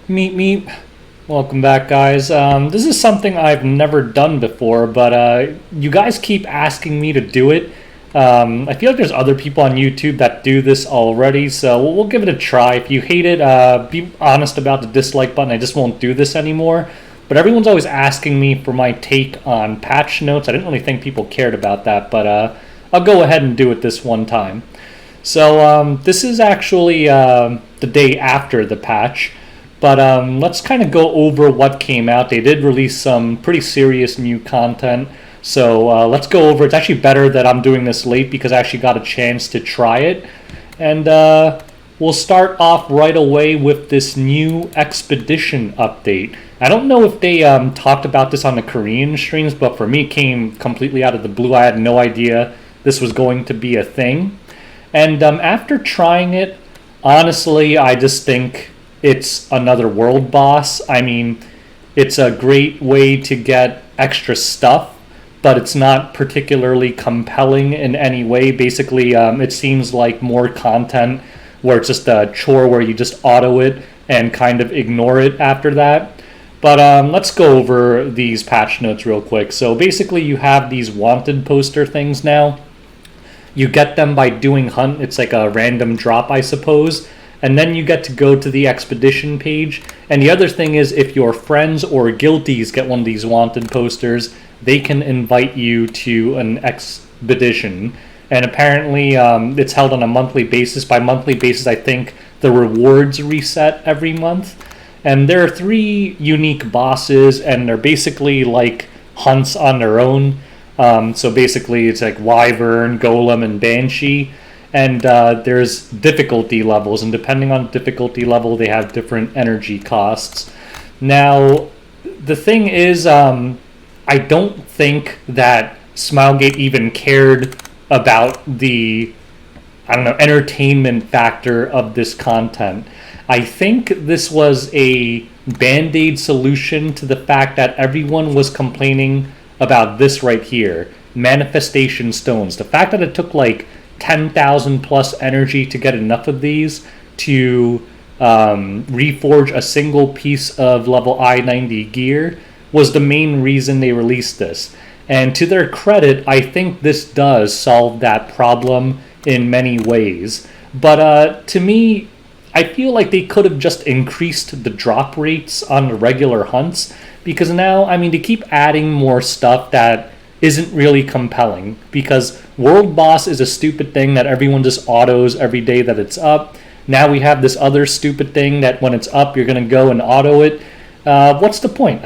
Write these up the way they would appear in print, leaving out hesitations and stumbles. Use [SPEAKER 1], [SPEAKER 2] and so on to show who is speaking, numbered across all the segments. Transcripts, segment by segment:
[SPEAKER 1] Meet me. Welcome back, guys. This is something I've never done before, but you guys keep asking me to do it. I feel like there's other people on YouTube that do this already, so we'll give it a try. If you hate it, be honest about the dislike button. I just won't do this anymore. But everyone's always asking me for my take on patch notes. I didn't really think people cared about that, but I'll go ahead and do it this one time. So this is actually the day after the patch. But let's kind of go over what came out. They did release some pretty serious new content. So let's go over. It's actually better that I'm doing this late because I actually got a chance to try it. And we'll start off right away with this new Expedition update. I don't know if they talked about this on the Korean streams, but for me it came completely out of the blue. I had no idea this was going to be a thing. And after trying it, honestly, I just think it's another world boss. I mean, it's a great way to get extra stuff, but it's not particularly compelling in any way. Basically, it seems like more content where it's just a chore where you just auto it and kind of ignore it after that. But let's go over these patch notes real quick. So basically, you have these wanted poster things now. You get them by doing hunt. It's like a random drop, I suppose. And then you get to go to the expedition page. And the other thing is, if your friends or guildies get one of these wanted posters, they can invite you to an expedition. And apparently, it's held on a monthly basis. By monthly basis, I think the rewards reset every month. And there are 3 unique bosses, and they're basically like hunts on their own. So basically, it's like Wyvern, Golem, and Banshee. And there's difficulty levels, and depending on difficulty level, they have different energy costs. Now, the thing is, I don't think that Smilegate even cared about the, entertainment factor of this content. I think this was a band-aid solution to the fact that everyone was complaining about this right here, manifestation stones. The fact that it took like 10,000 plus energy to get enough of these to reforge a single piece of level I-90 gear was the main reason they released this. And to their credit, I think this does solve that problem in many ways. But to me, I feel like they could have just increased the drop rates on the regular hunts, because now, they keep adding more stuff that isn't really compelling, because World Boss is a stupid thing that everyone just autos every day that it's up. Now we have this other stupid thing that when it's up, you're going to go and auto it. What's the point?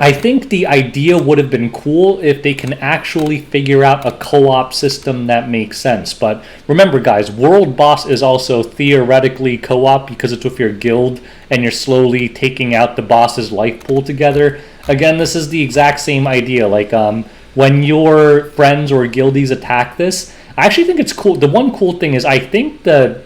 [SPEAKER 1] I think the idea would have been cool if they can actually figure out a co-op system that makes sense. But remember, guys, World Boss is also theoretically co-op because it's with your guild and you're slowly taking out the boss's life pool together. Again, this is the exact same idea. Like when your friends or guildies attack this, I actually think it's cool. The one cool thing is I think their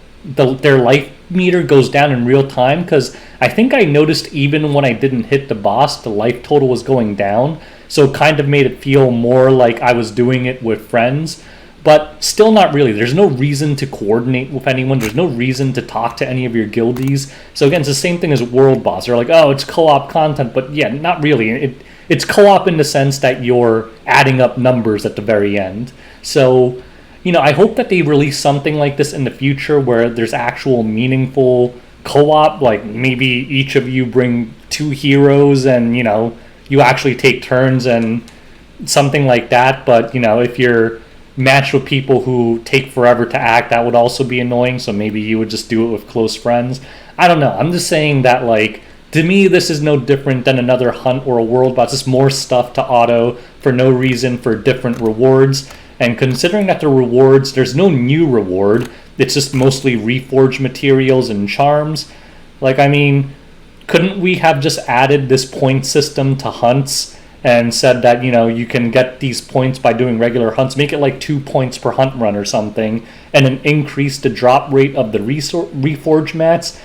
[SPEAKER 1] life meter goes down in real time, because I think I noticed even when I didn't hit the boss, the life total was going down. So it kind of made it feel more like I was doing it with friends. But still not really. There's no reason to coordinate with anyone. There's no reason to talk to any of your guildies. So again, it's the same thing as World Boss. They're like, oh, it's co-op content. But yeah, not really. It's co-op in the sense that you're adding up numbers at the very end. So, I hope that they release something like this in the future where there's actual meaningful co-op. Like maybe each of you bring 2 heroes and, you actually take turns and something like that. But, if you're matched with people who take forever to act, that would also be annoying. So maybe you would just do it with close friends. I don't know. I'm just saying that, like, to me, this is no different than another hunt or a world boss. It's more stuff to auto for no reason for different rewards. And considering that the rewards, there's no new reward. It's just mostly reforged materials and charms. Like, couldn't we have just added this point system to hunts and said that, you can get these points by doing regular hunts, make it like 2 points per hunt run or something, and then increase the drop rate of the reforge mats?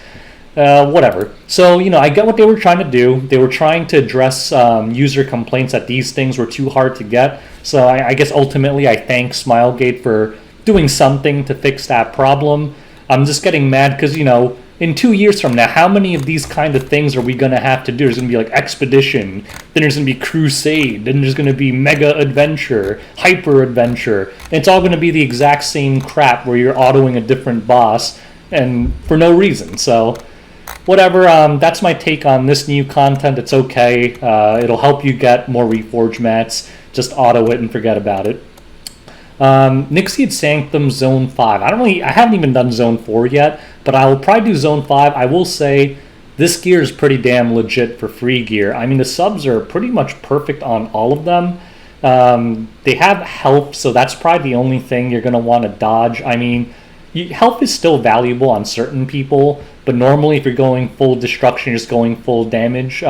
[SPEAKER 1] Whatever. So, I get what they were trying to do. They were trying to address user complaints that these things were too hard to get. So I guess ultimately I thank Smilegate for doing something to fix that problem. I'm just getting mad because, in 2 years from now, how many of these kind of things are we going to have to do? There's going to be like Expedition, then there's going to be Crusade, then there's going to be Mega Adventure, Hyper Adventure. And it's all going to be the exact same crap where you're autoing a different boss and for no reason. So whatever, that's my take on this new content. It's okay. It'll help you get more Reforged mats. Just auto it and forget about it. Nixiad Sanctum Zone 5. I haven't even done Zone 4 yet, but I will probably do Zone 5. I will say this gear is pretty damn legit for free gear. I mean, the subs are pretty much perfect on all of them. They have health, so that's probably the only thing you're going to want to dodge. I mean, health is still valuable on certain people, but normally if you're going full destruction, you're just going full damage.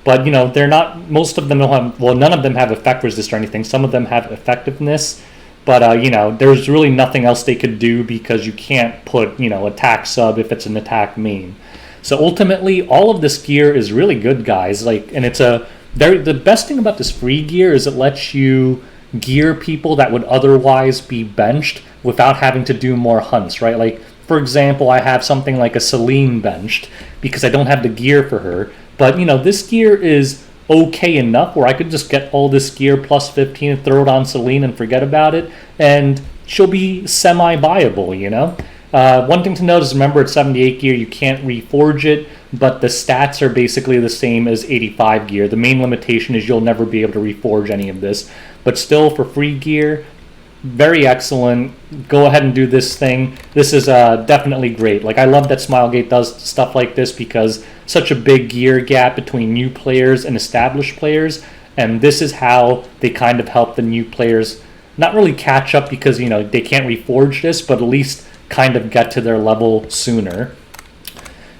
[SPEAKER 1] But, you know, they're not, most of them don't have, well, none of them have effect resist or anything. Some of them have effectiveness. But, you know, there's really nothing else they could do because you can't put, you know, attack sub if it's an attack main. So ultimately, all of this gear is really good, guys. Like, and it's the best thing about this free gear is it lets you gear people that would otherwise be benched without having to do more hunts, right? Like, for example, I have something like a Celine benched because I don't have the gear for her. But, you know, this gear is okay enough where I could just get all this gear plus 15 and throw it on Celine and forget about it, and she'll be semi-viable, you know? One thing to note is, remember, at 78 gear, you can't reforge it, but the stats are basically the same as 85 gear. The main limitation is you'll never be able to reforge any of this. But still, for free gear, very excellent. Go ahead and do this thing. This is definitely great. Like, I love that Smilegate does stuff like this because such a big gear gap between new players and established players, and this is how they kind of help the new players not really catch up because, you know, they can't reforge this, but at least kind of get to their level sooner.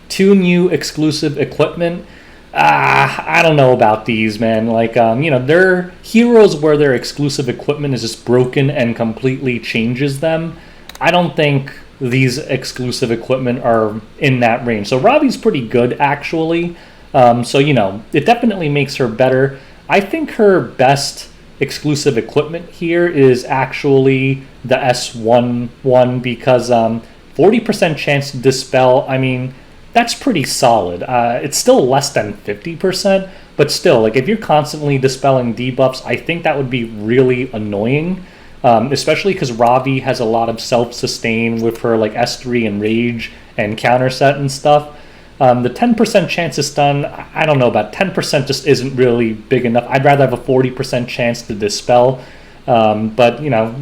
[SPEAKER 1] 2 new exclusive equipment. I don't know about these, man. Like, you know, they're heroes where their exclusive equipment is just broken and completely changes them. I don't think these exclusive equipment are in that range. So Robbie's pretty good, actually. So, you know, it definitely makes her better. I think her best exclusive equipment here is actually the S1 one because 40% chance to dispel, I mean, that's pretty solid. It's still less than 50%, but still, like, if you're constantly dispelling debuffs, I think that would be really annoying, especially because Ravi has a lot of self-sustain with her, like, S3 and Rage and counter set and stuff. The 10% chance to stun, I don't know about 10% just isn't really big enough. I'd rather have a 40% chance to dispel. But, you know,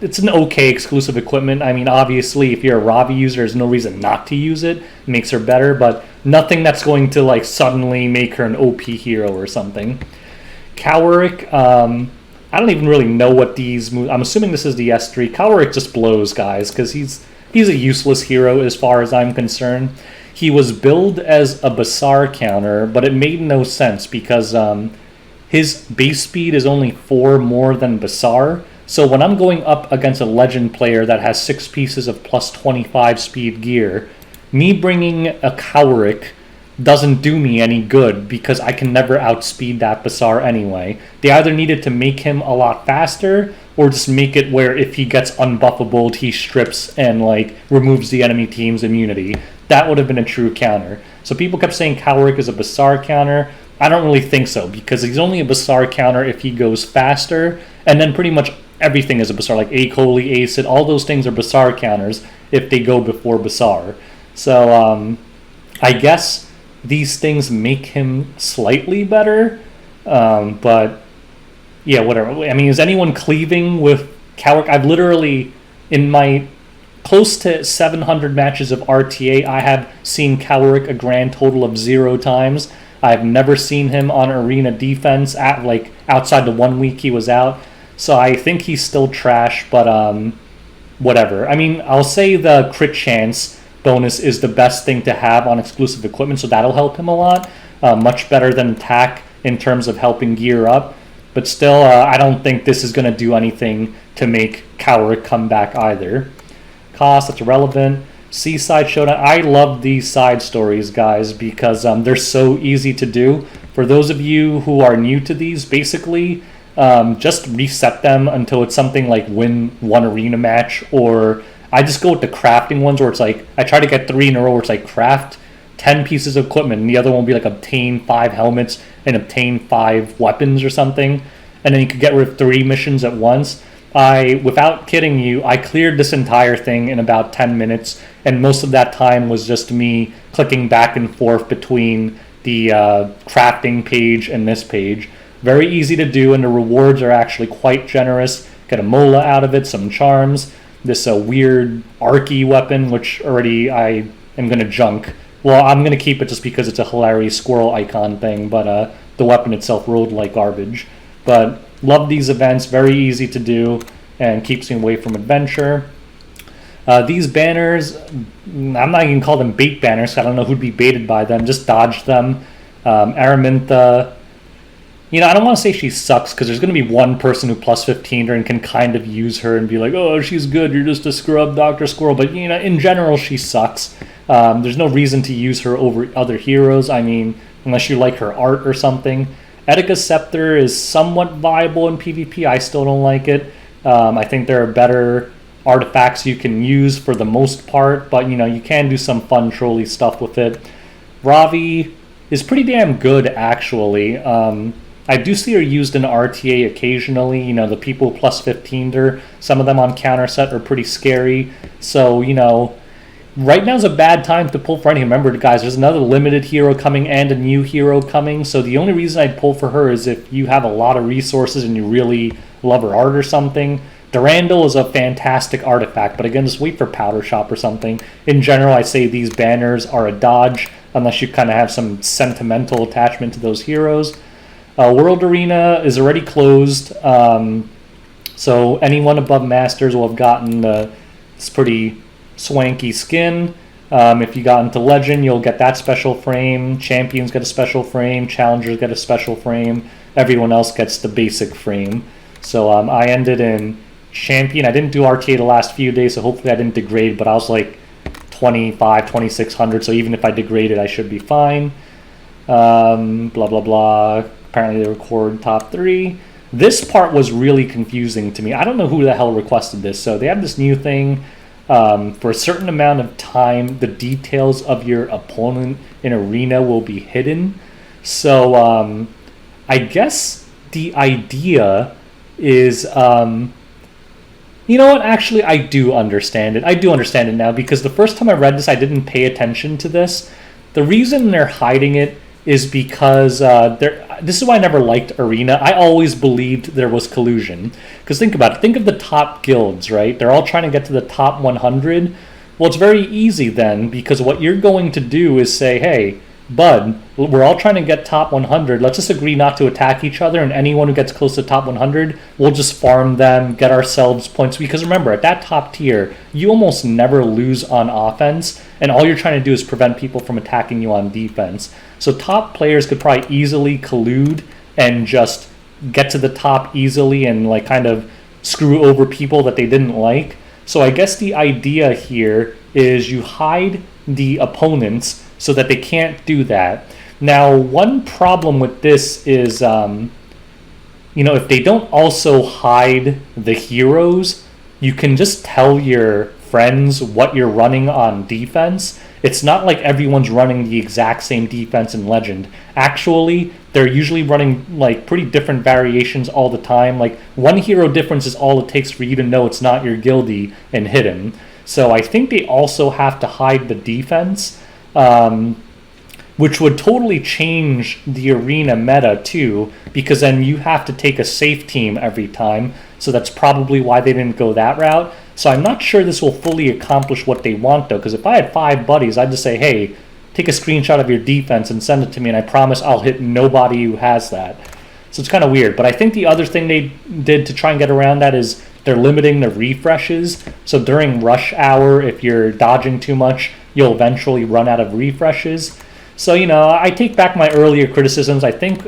[SPEAKER 1] it's an okay exclusive equipment. I mean, obviously, if you're a Ravi user, there's no reason not to use it. It makes her better, but nothing that's going to, like, suddenly make her an OP hero or something. Cowrick, I don't even really know what these moves... I'm assuming this is the S3. Cowrick just blows, guys, because he's a useless hero as far as I'm concerned. He was billed as a Bazaar counter, but it made no sense because... his base speed is only 4 more than Bazaar, so when I'm going up against a legend player that has 6 pieces of plus 25 speed gear, me bringing a Cowrick doesn't do me any good because I can never outspeed that Bazaar anyway. They either needed to make him a lot faster or just make it where if he gets unbuffable, he strips and, like, removes the enemy team's immunity. That would have been a true counter. So people kept saying Cowrick is a Bazaar counter. I don't really think so, because he's only a Bazaar counter if he goes faster, and then pretty much everything is a Bazaar, like Acoli, Acid, all those things are Bazaar counters if they go before Bazaar. So, I guess these things make him slightly better, but, yeah, whatever. I mean, is anyone cleaving with Cowrick? I've literally, in my close to 700 matches of RTA, I have seen Cowrick a grand total of 0 times. I've never seen him on arena defense at, like, outside the 1 week he was out. So I think he's still trash, but whatever. I mean, I'll say the crit chance bonus is the best thing to have on exclusive equipment, so that'll help him a lot. Much better than attack in terms of helping gear up. But still, I don't think this is going to do anything to make Cowrick come back either. Cost, that's irrelevant. Seaside Showdown. I love these side stories, guys, because they're so easy to do. For those of you who are new to these, basically just reset them until it's something like win 1 arena match or I just go with the crafting ones where it's like I try to get 3 in a row where it's like craft 10 pieces of equipment, and the other one will be like obtain 5 helmets and obtain 5 weapons or something, and then you could get rid of 3 missions at once. Without kidding you, I cleared this entire thing in about 10 minutes, and most of that time was just me clicking back and forth between the crafting page and this page. Very easy to do, and the rewards are actually quite generous. Get a mola out of it, some charms, this weird archy weapon, which already I am going to junk. Well, I'm going to keep it just because it's a hilarious squirrel icon thing, but the weapon itself rolled like garbage. But love these events, very easy to do, and keeps me away from adventure. These banners, I'm not even call them bait banners. I don't know who'd be baited by them. Just dodge them. Araminta, I don't want to say she sucks because there's going to be one person who plus 15 her and can kind of use her and be like, oh, she's good. You're just a scrub, Dr. Squirrel. But, in general, she sucks. There's no reason to use her over other heroes. I mean, unless you like her art or something. Etika's Scepter is somewhat viable in PvP. I still don't like it. I think there are better artifacts you can use for the most part, but you can do some fun trolly stuff with it. Ravi is pretty damn good, actually. I do see her used in RTA occasionally. The people plus 15'd her. Some of them on counter set are pretty scary. So, right now's a bad time to pull for any. Remember, guys, there's another limited hero coming and a new hero coming. So the only reason I'd pull for her is if you have a lot of resources and you really love her art or something. Durandal is a fantastic artifact, but again, just wait for Powder Shop or something. In general, I say these banners are a dodge unless you kind of have some sentimental attachment to those heroes. World Arena is already closed, so anyone above Masters will have gotten this pretty swanky skin. If you got into Legend, you'll get that special frame. Champions get a special frame. Challengers get a special frame. Everyone else gets the basic frame. So I ended in Champion. I didn't do RTA the last few days, so hopefully I didn't degrade, but I was like 2600, so even if I degraded, I should be fine. Blah, blah, blah. Apparently they record top 3. This part was really confusing to me. I don't know who the hell requested this. So they have this new thing. For a certain amount of time, the details of your opponent in arena will be hidden. So I guess the idea is, you know what? Actually, I do understand it. I do understand it now because the first time I read this, I didn't pay attention to this. The reason they're hiding it is because this is why I never liked Arena. I always believed there was collusion. Because think about it. Think of the top guilds, right? They're all trying to get to the top 100. Well, it's very easy then, because what you're going to do is say, hey, bud, we're all trying to get top 100. Let's just agree not to attack each other, and anyone who gets close to top 100, we'll just farm them, get ourselves points. Because remember, at that top tier, you almost never lose on offense, and all you're trying to do is prevent people from attacking you on defense. So top players could probably easily collude and just get to the top easily and like kind of screw over people that they didn't like. So I guess the idea here is you hide the opponents so that they can't do that. Now, one problem with this is, if they don't also hide the heroes, you can just tell your friends what you're running on defense. It's not like everyone's running the exact same defense in Legend. Actually, they're usually running like pretty different variations all the time. Like one hero difference is all it takes for you to know it's not your guildie and hit him. So I think they also have to hide the defense, which would totally change the arena meta too, because then you have to take a safe team every time. So that's probably why they didn't go that route. So I'm not sure this will fully accomplish what they want though, because if I had 5 buddies, I'd just say, hey, take a screenshot of your defense and send it to me, and I promise I'll hit nobody who has that. So it's kind of weird. But I think the other thing they did to try and get around that is they're limiting the refreshes. So during rush hour, if you're dodging too much, you'll eventually run out of refreshes. So, I take back my earlier criticisms. I think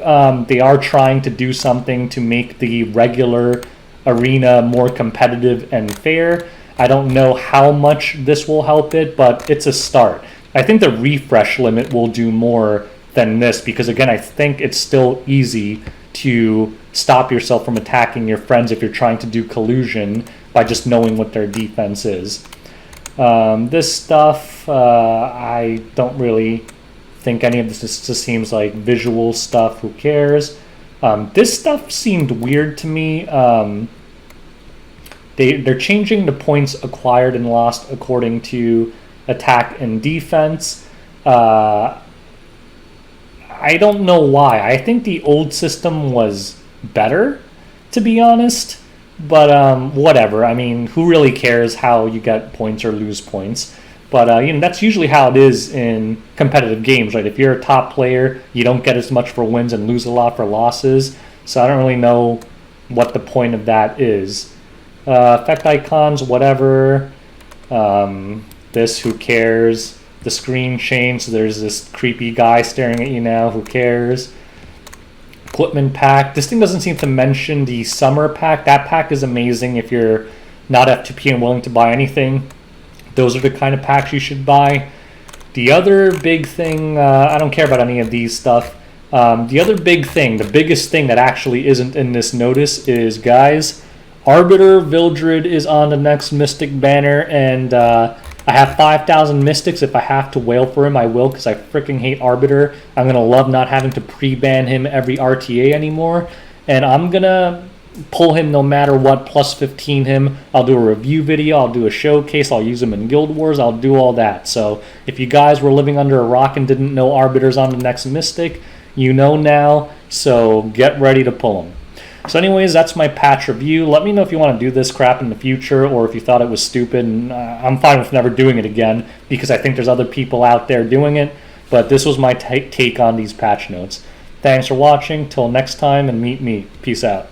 [SPEAKER 1] they are trying to do something to make the regular arena more competitive and fair. I don't know how much this will help it, but it's a start. I think the refresh limit will do more than this because, again, I think it's still easy to stop yourself from attacking your friends if you're trying to do collusion by just knowing what their defense is. This stuff, I don't really think any of this just seems like visual stuff. Who cares? This stuff seemed weird to me. They're changing the points acquired and lost according to attack and defense. I don't know why. I think the old system was better, to be honest. But whatever. I mean, who really cares how you get points or lose points? But that's usually how it is in competitive games, right? If you're a top player, you don't get as much for wins and lose a lot for losses. So I don't really know what the point of that is. Effect icons, whatever. This, who cares? The screen changed, so there's this creepy guy staring at you now. Who cares? Equipment pack. This thing doesn't seem to mention the summer pack. That pack is amazing if you're not FTP and willing to buy anything. Those are the kind of packs you should buy. The other big thing, I don't care about any of these stuff. The other big thing, the biggest thing that actually isn't in this notice is, guys, Arbiter Vildred is on the next Mystic banner, and I have 5,000 Mystics. If I have to wail for him, I will, because I freaking hate Arbiter. I'm going to love not having to pre-ban him every RTA anymore, and I'm going to pull him no matter what, plus 15 him. I'll do a review video, I'll do a showcase, I'll use him in Guild Wars, I'll do all that. So if you guys were living under a rock and didn't know Arbiter's on the next Mystic, you know now, so get ready to pull him. So anyways, that's my patch review. Let me know if you want to do this crap in the future, or if you thought it was stupid. And I'm fine with never doing it again, because I think there's other people out there doing it, but this was my take on these patch notes. Thanks for watching, till next time, and meet me. Peace out.